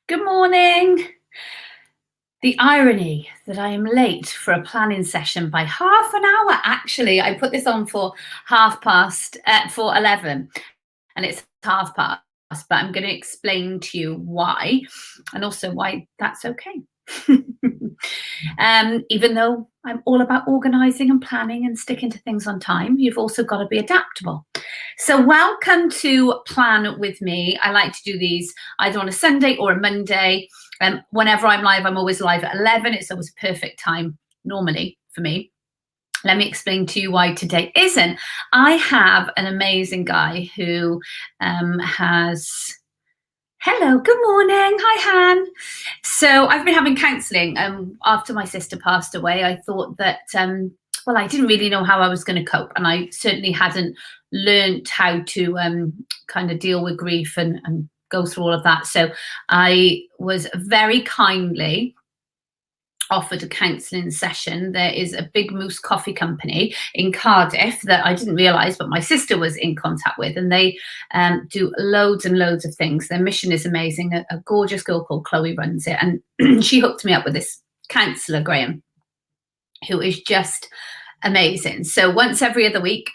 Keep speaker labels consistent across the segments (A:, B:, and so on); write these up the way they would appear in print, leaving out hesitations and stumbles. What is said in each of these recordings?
A: Good morning. The irony that I am late for a planning session by half an hour. Actually, I put this on for for 11, and it's half past, but I'm going to explain to you why, and also why that's okay. Even though I'm all about organising and planning and sticking to things on time, you've also got to be adaptable. So, welcome to Plan with Me. I like to do these either on a Sunday or a Monday. Whenever I'm live, I'm always live at 11. It's always a perfect time normally for me. Let me explain to you why today isn't. I have an amazing guy who has. Hello, good morning. Hi, Han. So I've been having counselling after my sister passed away. I thought that, well, I didn't really know how I was going to cope, and I certainly hadn't learned how to kind of deal with grief and go through all of that. So I was very kindly offered a counselling session. There is a Big Moose coffee company in Cardiff that I didn't realise, but my sister was in contact with, and they do loads and loads of things. Their mission is amazing. A gorgeous girl called Chloe runs it, and she hooked me up with this counsellor, Graham, who is just amazing. So once every other week,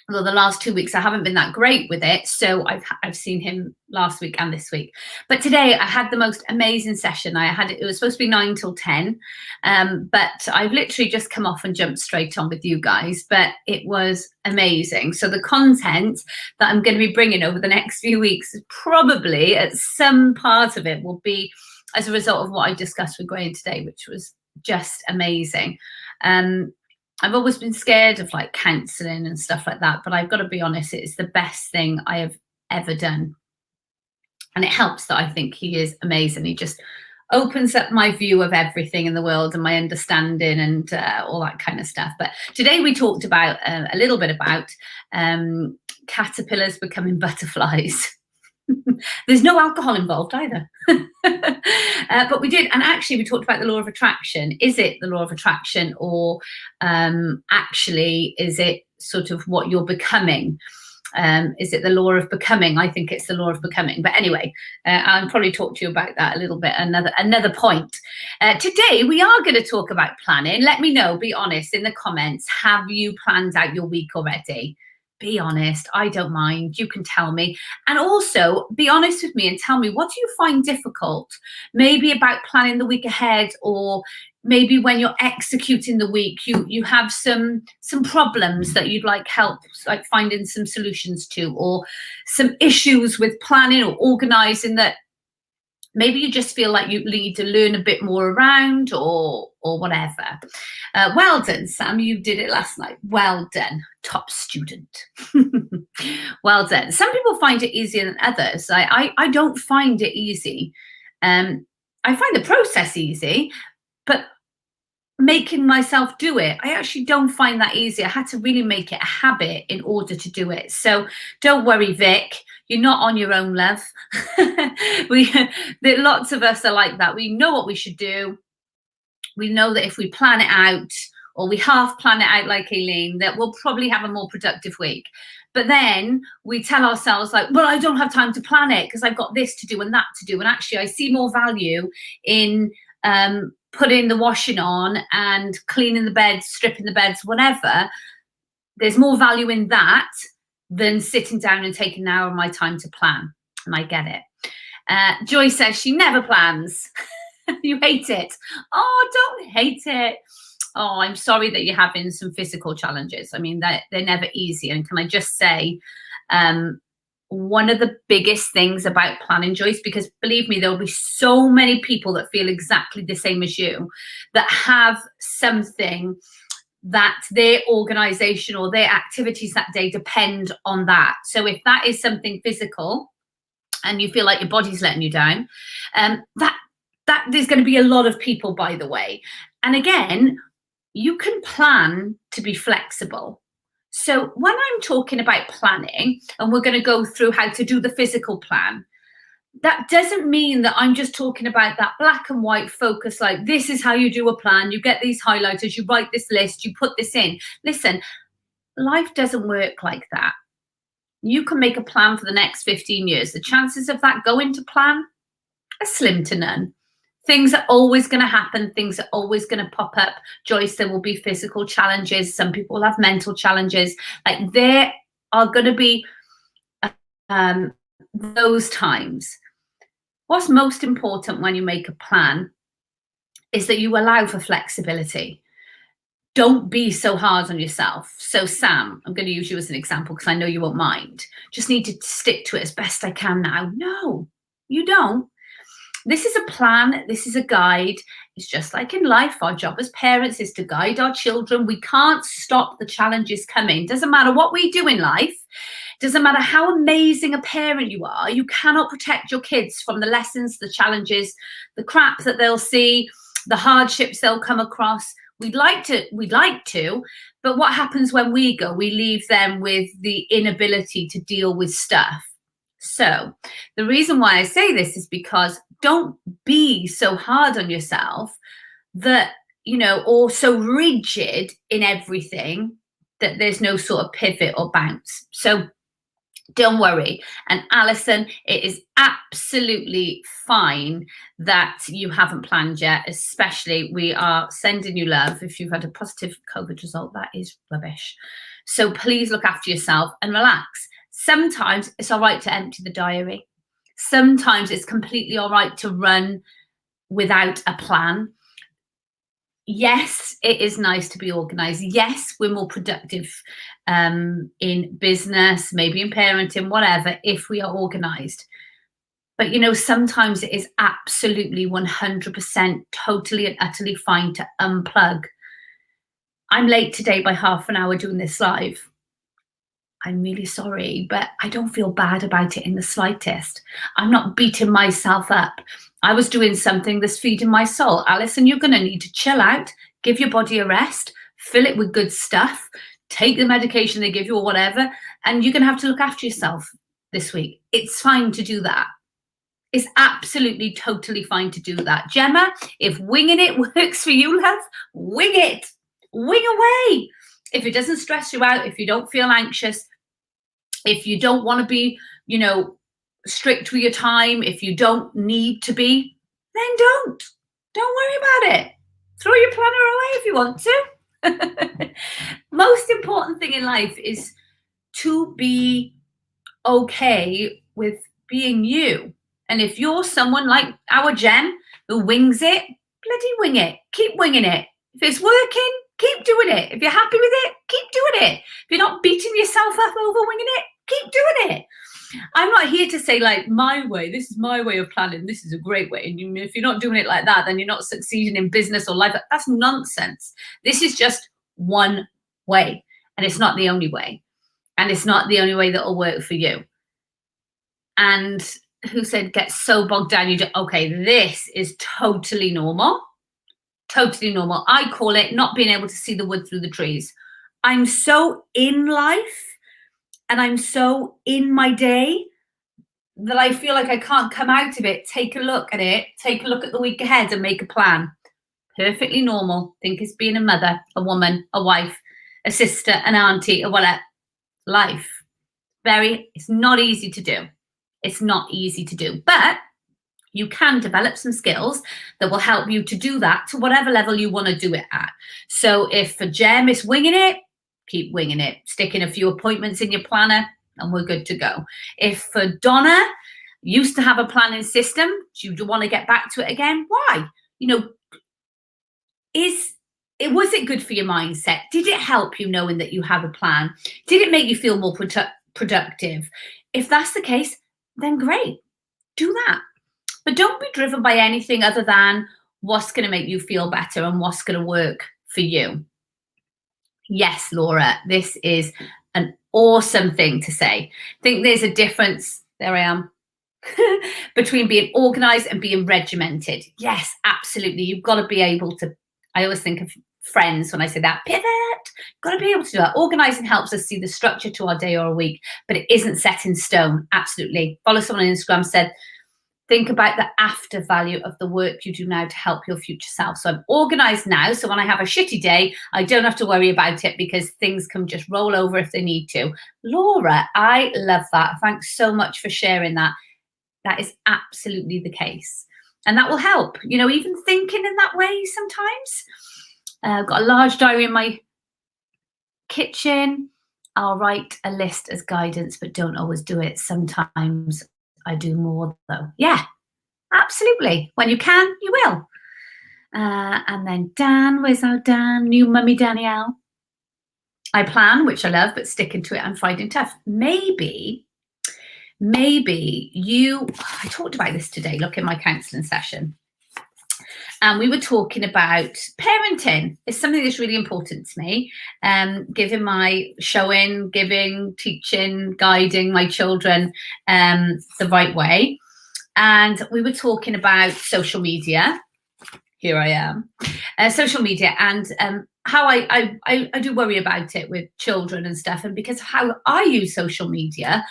A: although the last 2 weeks I haven't been that great with it, so I've seen him last week and this week. But today I had the most amazing session. It was supposed to be 9 till 10, but I've literally just come off and jumped straight on with you guys. But it was amazing. So the content that I'm going to be bringing over the next few weeks, probably at some part of it will be as a result of what I discussed with Graham today, which was just amazing. I've always been scared of like counselling and stuff like that, but I've got to be honest, it's the best thing I have ever done. And it helps that I think he is amazing. He just opens up my view of everything in the world and my understanding and all that kind of stuff. But today we talked about a little bit about caterpillars becoming butterflies. There's no alcohol involved either. But we did, and actually we talked about the law of attraction. Is it the law of attraction, or actually is it sort of what you're becoming? Is it the law of becoming? I think it's the law of becoming. But anyway, I'll probably talk to you about that a little bit, another point. Today we are going to talk about planning. Let me know, be honest, in the comments. Have you planned out your week already? Be honest, I don't mind. You can tell me. And also be honest with me and tell me, what do you find difficult? Maybe about planning the week ahead, or maybe when you're executing the week, you have some problems that you'd like help, like finding some solutions to, or some issues with planning or organizing that maybe you just feel like you need to learn a bit more around, or whatever. Well done, Sam. You did it last night. Well done, top student. Well done. Some people find it easier than others. I don't find it easy. I find the process easy, but making myself do it, I actually don't find that easy. I had to really make it a habit in order to do it. So don't worry, Vic. You're not on your own, love. Lots of us are like that. We know what we should do. We know that if we plan it out, or we half plan it out like Aileen, that we'll probably have a more productive week. But then we tell ourselves like, well, I don't have time to plan it because I've got this to do and that to do. And actually I see more value in putting the washing on and cleaning the beds, stripping the beds, whatever. There's more value in that than sitting down and taking an hour of my time to plan. And I get it. Joy says she never plans. You hate it. Oh, don't hate it. Oh, I'm sorry that you're having some physical challenges. I mean, they're never easy. And can I just say, one of the biggest things about planning, Joyce, because believe me, there will be so many people that feel exactly the same as you, that have something that their organization or their activities that day depend on that. So if that is something physical and you feel like your body's letting you down, that there's going to be a lot of people, by the way. And again, you can plan to be flexible. So when I'm talking about planning, and we're going to go through how to do the physical plan, that doesn't mean that I'm just talking about that black and white focus, like this is how you do a plan, you get these highlighters, you write this list, you put this in. Listen, life doesn't work like that. You can make a plan for the next 15 years. The chances of that going to plan a slim to none. Things are always going to happen. Things are always going to pop up. Joyce, there will be physical challenges. Some people will have mental challenges. Like there are going to be those times. What's most important when you make a plan is that you allow for flexibility. Don't be so hard on yourself. So Sam, I'm going to use you as an example because I know you won't mind. Just need to stick to it as best I can now. No, you don't. This is a plan. This is a guide. It's just like in life. Our job as parents is to guide our children. We can't stop the challenges coming. Doesn't matter what we do in life. Doesn't matter how amazing a parent you are. You cannot protect your kids from the lessons, the challenges, the crap that they'll see, the hardships they'll come across. We'd like to, but what happens when we go? We leave them with the inability to deal with stuff. So the reason why I say this is because don't be so hard on yourself that, or so rigid in everything that there's no sort of pivot or bounce. So don't worry. And Alison, it is absolutely fine that you haven't planned yet, especially we are sending you love. If you've had a positive COVID result, that is rubbish. So please look after yourself and relax. Sometimes it's all right to empty the diary. Sometimes it's completely all right to run without a plan. Yes, it is nice to be organized. Yes, we're more productive in business, maybe in parenting, whatever, if we are organized. But, sometimes it is absolutely 100% totally and utterly fine to unplug. I'm late today by half an hour doing this live. I'm really sorry, but I don't feel bad about it in the slightest. I'm not beating myself up. I was doing something that's feeding my soul. Alison, you're going to need to chill out, give your body a rest, fill it with good stuff, take the medication they give you or whatever, and you're going to have to look after yourself this week. It's fine to do that. It's absolutely, totally fine to do that. Gemma, if winging it works for you, love, wing it. Wing away. If it doesn't stress you out, if you don't feel anxious, if you don't want to be, strict with your time, if you don't need to be, then don't. Don't worry about it. Throw your planner away if you want to. Most important thing in life is to be okay with being you. And if you're someone like our Jen who wings it, bloody wing it. Keep winging it. If it's working, keep doing it. If you're happy with it, keep doing it. If you're not beating yourself up over winging it, keep doing it. I'm not here to say like my way, this is my way of planning, this is a great way. And if you're not doing it like that, then you're not succeeding in business or life. That's nonsense. This is just one way. And it's not the only way. And it's not the only way that will work for you. And who said get so bogged down, okay, this is totally normal. Totally normal. I call it not being able to see the wood through the trees. I'm so in life and I'm so in my day that I feel like I can't come out of it, take a look at it, take a look at the week ahead and make a plan. Perfectly normal. Think it's being a mother, a woman, a wife, a sister, an auntie, or whatever. Life. It's not easy to do. It's not easy to do. But you can develop some skills that will help you to do that to whatever level you want to do it at. So if for Jem is winging it, keep winging it. Stick in a few appointments in your planner and we're good to go. If for Donna used to have a planning system, do you want to get back to it again? Why? Was it good for your mindset? Did it help you knowing that you have a plan? Did it make you feel more productive? If that's the case, then great. Do that. But don't be driven by anything other than what's going to make you feel better and what's going to work for you. Yes, Laura, this is an awesome thing to say. I think there's a difference, there I am, between being organized and being regimented. Yes, absolutely. You've got to be able to, I always think of friends when I say that, pivot. Got to be able to do that. Organizing helps us see the structure to our day or a week, but it isn't set in stone. Absolutely. Follow someone on Instagram said, think about the after value of the work you do now to help your future self. So I'm organized now. So when I have a shitty day, I don't have to worry about it because things can just roll over if they need to. Laura, I love that. Thanks so much for sharing that. That is absolutely the case. And that will help, even thinking in that way sometimes. I've got a large diary in my kitchen. I'll write a list as guidance, but don't always do it. Sometimes I do more though. Yeah, absolutely. When you can, you will. And then Dan, where's our Dan? New mummy Danielle. I plan, which I love, but sticking to it, I'm finding tough. Maybe I talked about this today, look in my counselling session. And we were talking about parenting. It's something that's really important to me. Giving, teaching, guiding my children the right way. And we were talking about social media. Here I am. Social media and how I do worry about it with children and stuff. And because how I use social media,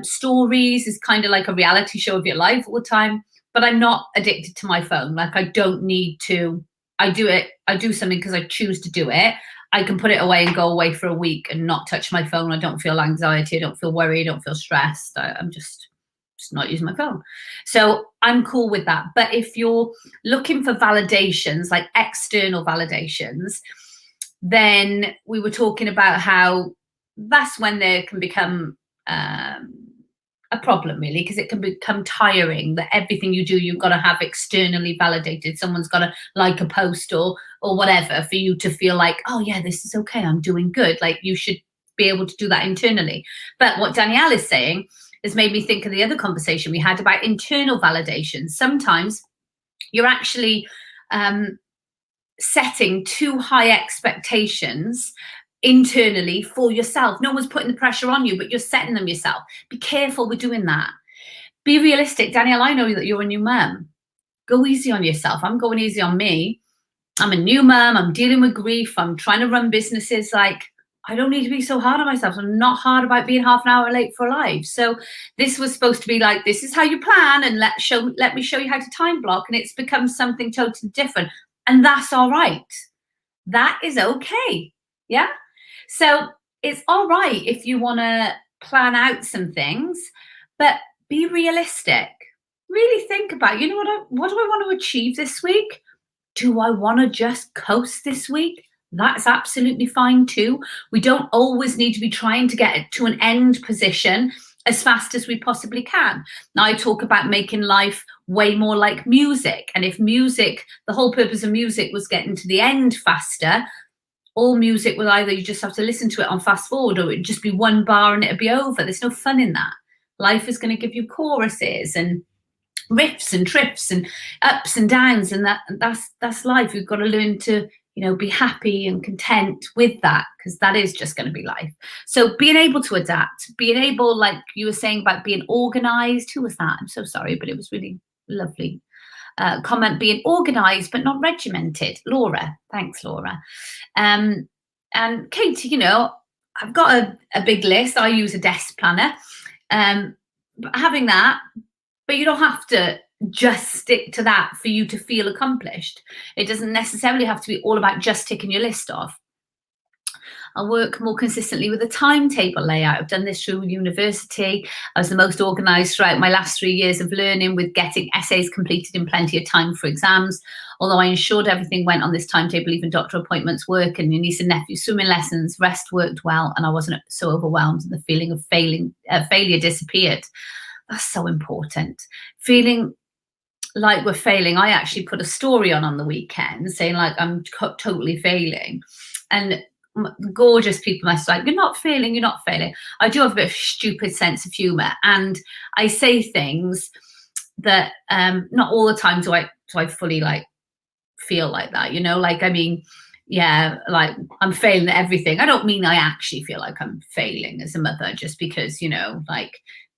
A: stories is kind of like a reality show of your life all the time. But I'm not addicted to my phone. Like I don't need to, I do something because I choose to do it. I can put it away and go away for a week and not touch my phone. I don't feel anxiety. I don't feel worry. I don't feel stressed. I'm just not using my phone. So I'm cool with that. But if you're looking for validations, like external validations, then we were talking about how that's when there can become a problem, really, because it can become tiring that everything you do, you've got to have externally validated. Someone's got to like a post or whatever for you to feel like, oh yeah, this is okay, I'm doing good. Like you should be able to do that internally. But what Danielle is saying has made me think of the other conversation we had about internal validation. Sometimes you're actually setting too high expectations internally for yourself. No one's putting the pressure on you, but you're setting them yourself. Be careful with doing that. Be realistic. Danielle, I know that you're a new mum. Go easy on yourself. I'm going easy on me. I'm a new mum. I'm dealing with grief. I'm trying to run businesses. Like, I don't need to be so hard on myself. I'm not hard about being half an hour late for live. So this was supposed to be like, this is how you plan, and let me show you how to time block. And it's become something totally different. And that's all right. That is okay. Yeah. So it's all right if you want to plan out some things, but be realistic. Really think about, what do I want to achieve this week? Do I want to just coast this week? That's absolutely fine too. We don't always need to be trying to get to an end position as fast as we possibly can. Now, I talk about making life way more like music. And if music, the whole purpose of music was getting to the end faster, all music will either you just have to listen to it on fast forward, or it'd just be one bar and it'd be over. There's no fun in that. Life is going to give you choruses and riffs and trips and ups and downs, and that's life. You've got to learn to be happy and content with that, because that is just going to be life. So being able to adapt, being able, like you were saying about being organized. Who was that? I'm so sorry, but it was really lovely. Comment, being organized but not regimented. Laura, thanks, Laura. And Katie, I've got a big list. I use a desk planner. Having that, but you don't have to just stick to that for you to feel accomplished. It doesn't necessarily have to be all about just ticking your list off. I'll work more consistently with a timetable layout. I've done this through university. I was the most organised throughout my last 3 years of learning, with getting essays completed in plenty of time for exams. Although I ensured everything went on this timetable, even doctor appointments, work and your niece and nephew swimming lessons, rest worked well, and I wasn't so overwhelmed, and the feeling of failure disappeared. That's so important. Feeling like we're failing. I actually put a story on the weekend saying like I'm totally failing, and gorgeous people must like, you're not failing. I do have a bit of a stupid sense of humor, and I say things that not all the time do I fully like feel like that, like, I mean, yeah, like I'm failing at everything. I don't mean I actually feel like I'm failing as a mother, just because, like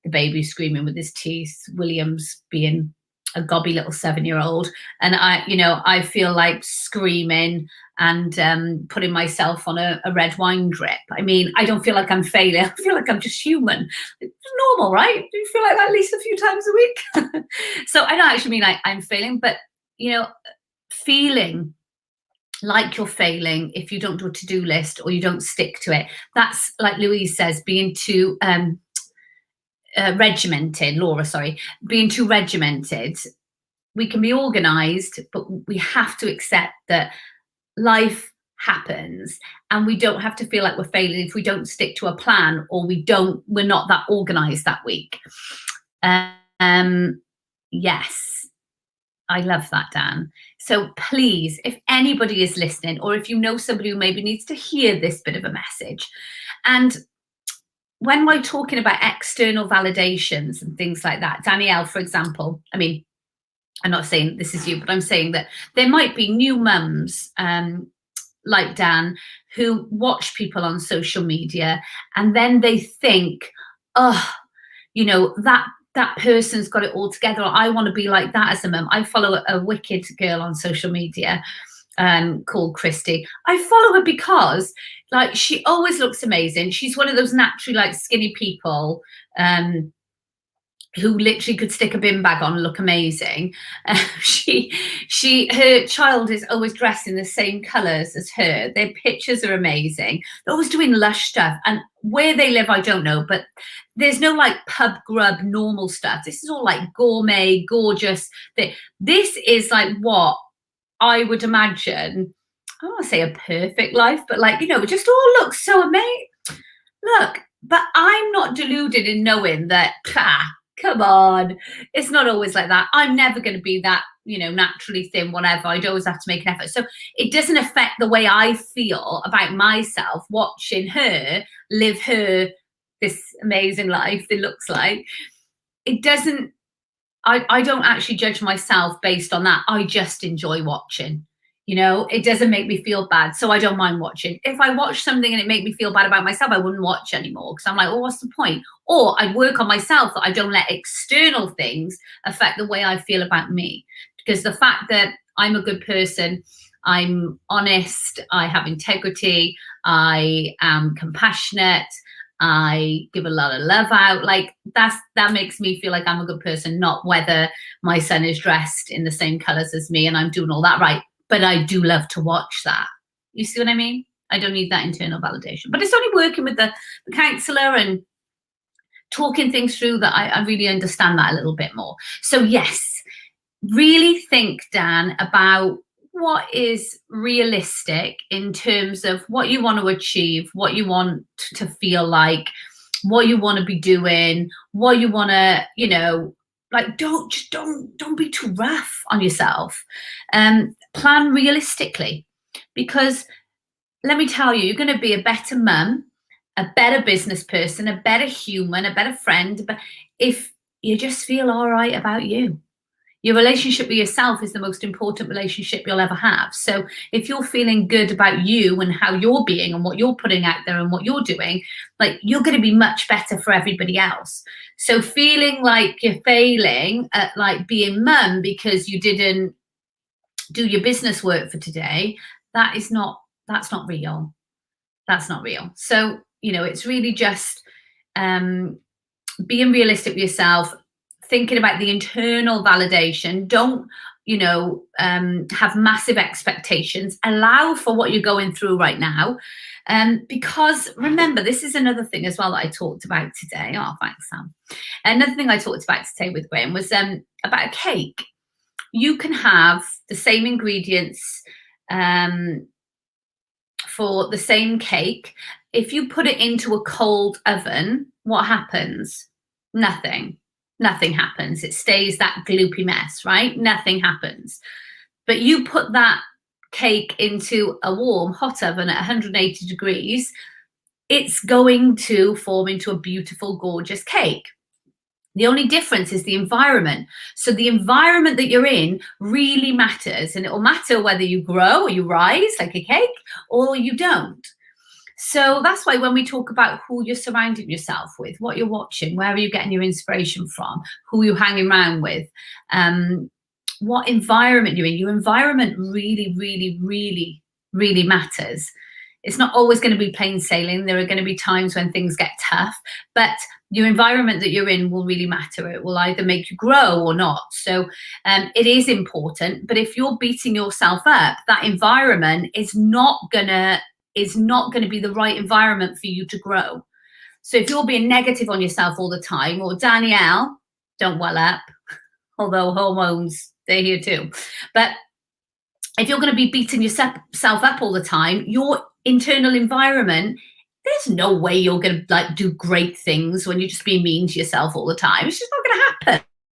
A: the baby screaming with his teeth, William's being a gobby little 7-year-old, and I feel like screaming and putting myself on a red wine drip. I mean, I don't feel like I'm failing. I feel like I'm just human. It's normal, right? Do you feel like that at least a few times a week? So I don't actually mean I'm failing, but feeling like you're failing if you don't do a to-do list or you don't stick to it. That's, like Louise says, being too regimented, Laura, sorry, being too regimented. We can be organized, but we have to accept that life happens and we don't have to feel like we're failing if we don't stick to a plan or we're not that organized that week. Yes, I love that, Dan. So please, if anybody is listening, or if you know somebody who maybe needs to hear this bit of a message, and when we're talking about external validations and things like that, Danielle, for example, I mean, I'm not saying this is you, but I'm saying that there might be new mums like Dan who watch people on social media and then they think, oh, you know, that person's got it all together. I want to be like that as a mum. I follow a wicked girl on social media called Christy. I follow her because like she always looks amazing. She's one of those naturally like skinny people who literally could stick a bin bag on and look amazing. Her child is always dressed in the same colours as her. Their pictures are amazing. They're always doing lush stuff. And where they live, I don't know, but there's no like pub grub normal stuff. This is all like gourmet, gorgeous. This is like what I would imagine, I don't want to say a perfect life, but like, you know, it just all looks so amazing. Look, but I'm not deluded in knowing that, come on, it's not always like that. I'm never going to be that, you know, naturally thin, whatever. I'd always have to make an effort. So it doesn't affect the way I feel about myself watching her live this amazing life it looks like. It doesn't, I don't actually judge myself based on that. I just enjoy watching. You know, it doesn't make me feel bad, so I don't mind watching. If I watch something and it made me feel bad about myself, I wouldn't watch anymore because I'm like, well, what's the point? Or I'd work on myself that I don't let external things affect the way I feel about me. Because the fact that I'm a good person, I'm honest, I have integrity, I am compassionate, I give a lot of love out, like that makes me feel like I'm a good person, not whether my son is dressed in the same colours as me and I'm doing all that right. But I do love to watch that. You see what I mean? I don't need that internal validation. But it's only working with the counsellor and talking things through that I really understand that a little bit more. So yes, really think, Dan, about what is realistic in terms of what you want to achieve, what you want to feel like, what you want to be doing, what you want to, you know, like don't be too rough on yourself. Plan realistically, because let me tell you, you're going to be a better mum, a better business person, a better human, a better friend, but if you just feel all right about you. Your relationship with yourself is the most important relationship you'll ever have. So if you're feeling good about you and how you're being and what you're putting out there and what you're doing, like you're going to be much better for everybody else. So feeling like you're failing at like being mum because you didn't do your business work for today, that's not real. That's not real. So, you know, it's really just being realistic with yourself, thinking about the internal validation. Don't, you know, have massive expectations. Allow for what you're going through right now. Because remember, this is another thing as well that I talked about today. Oh, thanks, Sam. Another thing I talked about today with Graham was about a cake. You can have the same ingredients for the same cake. If you put it into a cold oven, what happens? Nothing happens. It stays that gloopy mess, right? Nothing happens. But you put that cake into a warm, hot oven at 180 degrees, it's going to form into a beautiful, gorgeous cake. The only difference is the environment. So the environment that you're in really matters, and it will matter whether you grow or you rise like a cake or you don't. So that's why when we talk about who you're surrounding yourself with, what you're watching, where are you getting your inspiration from, who you're hanging around with, what environment you're in, your environment really, really, really, really matters. It's not always going to be plain sailing. There are going to be times when things get tough, but your environment that you're in will really matter. It will either make you grow or not. So it is important. But if you're beating yourself up, that environment is not gonna be the right environment for you to grow. So if you're being negative on yourself all the time, or Danielle, don't well up, although hormones, they're here too. But if you're going to be beating yourself up all the time, your internal environment, there's no way you're going to like do great things when you're just being mean to yourself all the time. It's just not going to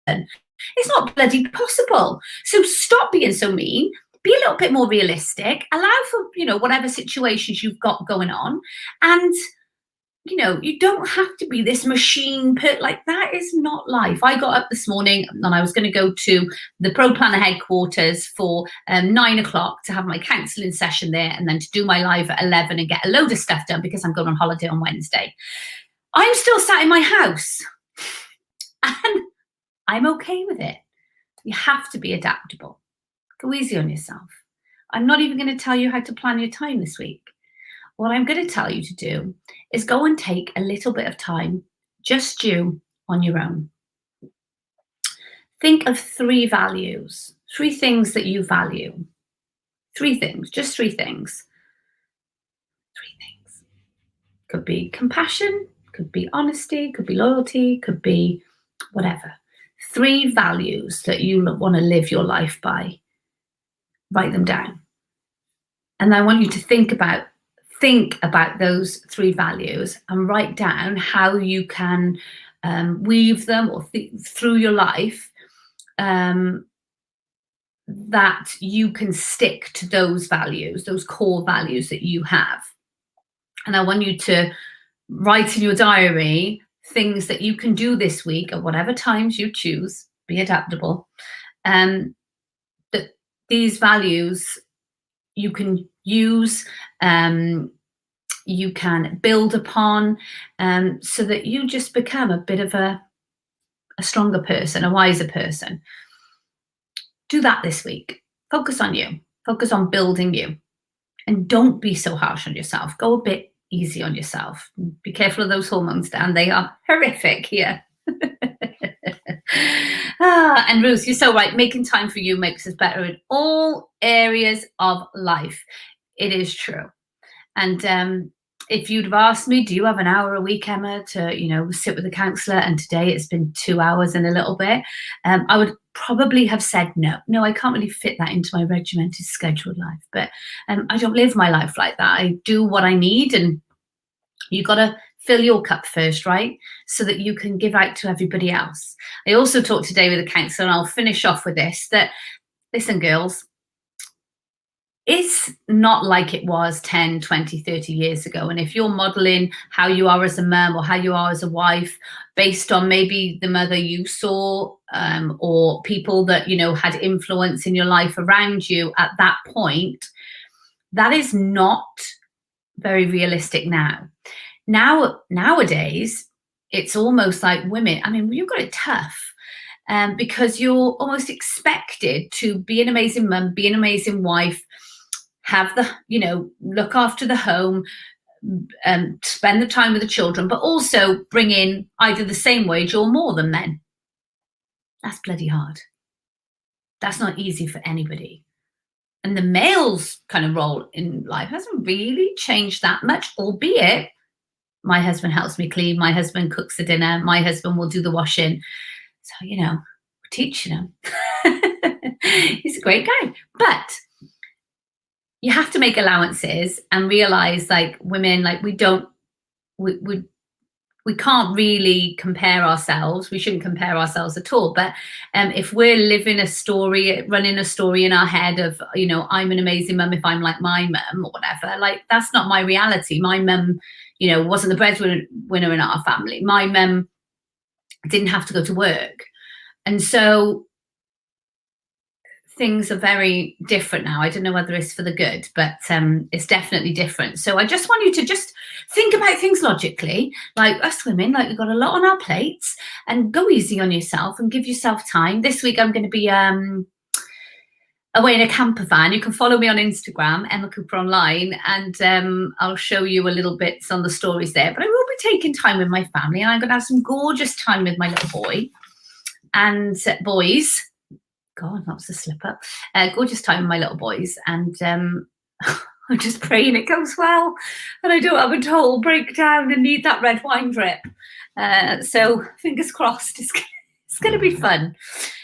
A: happen. It's not bloody possible. So stop being so mean. Be a little bit more realistic. Allow for, whatever situations you've got going on. And, you don't have to be this machine like that is not life. I got up this morning and I was going to go to the Pro Planner headquarters for 9 o'clock to have my counselling session there, and then to do my live at 11 and get a load of stuff done because I'm going on holiday on Wednesday. I'm still sat in my house and I'm okay with it. You have to be adaptable. Go easy on yourself. I'm not even going to tell you how to plan your time this week. What I'm going to tell you to do is go and take a little bit of time, just you, on your own. Think of 3 values, 3 things that you value. 3 things, just 3 things. 3 things. Could be compassion, could be honesty, could be loyalty, could be whatever. 3 values that you want to live your life by. Write them down. And I want you to think about those 3 values and write down how you can weave them or through your life that you can stick to those values, those core values that you have. And I want you to write in your diary things that you can do this week at whatever times you choose. Be adaptable. That these values you can use, you can build upon, so that you just become a bit of a stronger person, a wiser person. Do that this week. Focus on you. Focus on building you. And don't be so harsh on yourself. Go a bit easy on yourself. Be careful of those hormones, Dan. They are horrific here. And Ruth, you're so right. Making time for you makes us better in all areas of life. It is true. And if you'd have asked me, do you have an hour a week, Emma, to, sit with a counsellor? And today it's been 2 hours and a little bit. I would probably have said no. No, I can't really fit that into my regimented scheduled life. But I don't live my life like that. I do what I need, and you got to fill your cup first, right? So that you can give out to everybody else. I also talked today with a counsellor, and I'll finish off with this, that, listen, girls, it's not like it was 10, 20, 30 years ago. And if you're modeling how you are as a mum or how you are as a wife based on maybe the mother you saw, or people that, had influence in your life around you at that point, that is not very realistic now. Nowadays, it's almost like women, you've got it tough. Because you're almost expected to be an amazing mum, be an amazing wife, have the, look after the home, spend the time with the children, but also bring in either the same wage or more than men. That's bloody hard. That's not easy for anybody. And the male's kind of role in life hasn't really changed that much, albeit my husband helps me clean, my husband cooks the dinner, my husband will do the washing. So, we're teaching him. He's a great guy. But you have to make allowances and realize, like, women, like, we can't really compare ourselves. We shouldn't compare ourselves at all. But if we're living a story, running a story in our head of, I'm an amazing mum if I'm like my mum or whatever, like, that's not my reality. My mum, wasn't the breadwinner in our family. My mum didn't have to go to work. And so things are very different now. I don't know whether it's for the good, but it's definitely different. So I just want you to just think about things logically, like us women, like we've got a lot on our plates, and go easy on yourself and give yourself time. This week I'm going to be away in a camper van. You can follow me on Instagram, Emma Cooper Online, and I'll show you a little bits on the stories there. But I will be taking time with my family, and I'm going to have some gorgeous time with my little boy and boys. God, that was a slip up. Gorgeous time with my little boys, and I'm just praying it goes well and I don't have a total breakdown and need that red wine drip. So fingers crossed, it's going to be fun.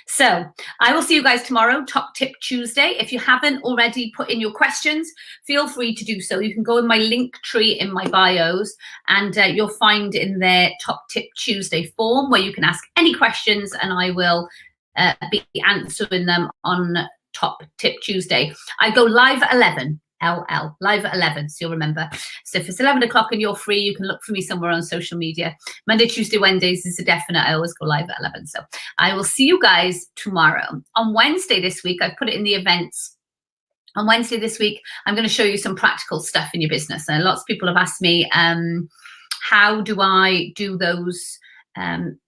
A: So I will see you guys tomorrow, Top Tip Tuesday. If you haven't already put in your questions, feel free to do so. You can go in my link tree in my bios and you'll find in there Top Tip Tuesday form where you can ask any questions and I will be answering them on Top Tip Tuesday. I go live at 11. live at 11, so you'll remember. So if it's 11 o'clock and you're free, you can look for me somewhere on social media. Monday, Tuesday, Wednesdays is a definite. I always go live at 11. So I will see you guys tomorrow. On Wednesday this week, I've put it in the events. On Wednesday this week, I'm going to show you some practical stuff in your business. And lots of people have asked me, how do I do those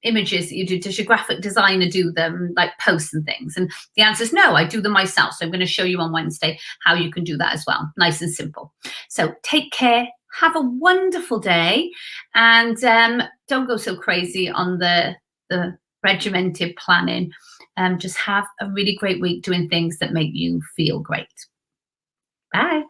A: images that you do? Does your graphic designer do them, like posts and things? And the answer is no, I do them myself. So I'm going to show you on Wednesday how you can do that as well. Nice and simple. So take care, have a wonderful day, and don't go so crazy on the regimented planning. Just have a really great week doing things that make you feel great. Bye.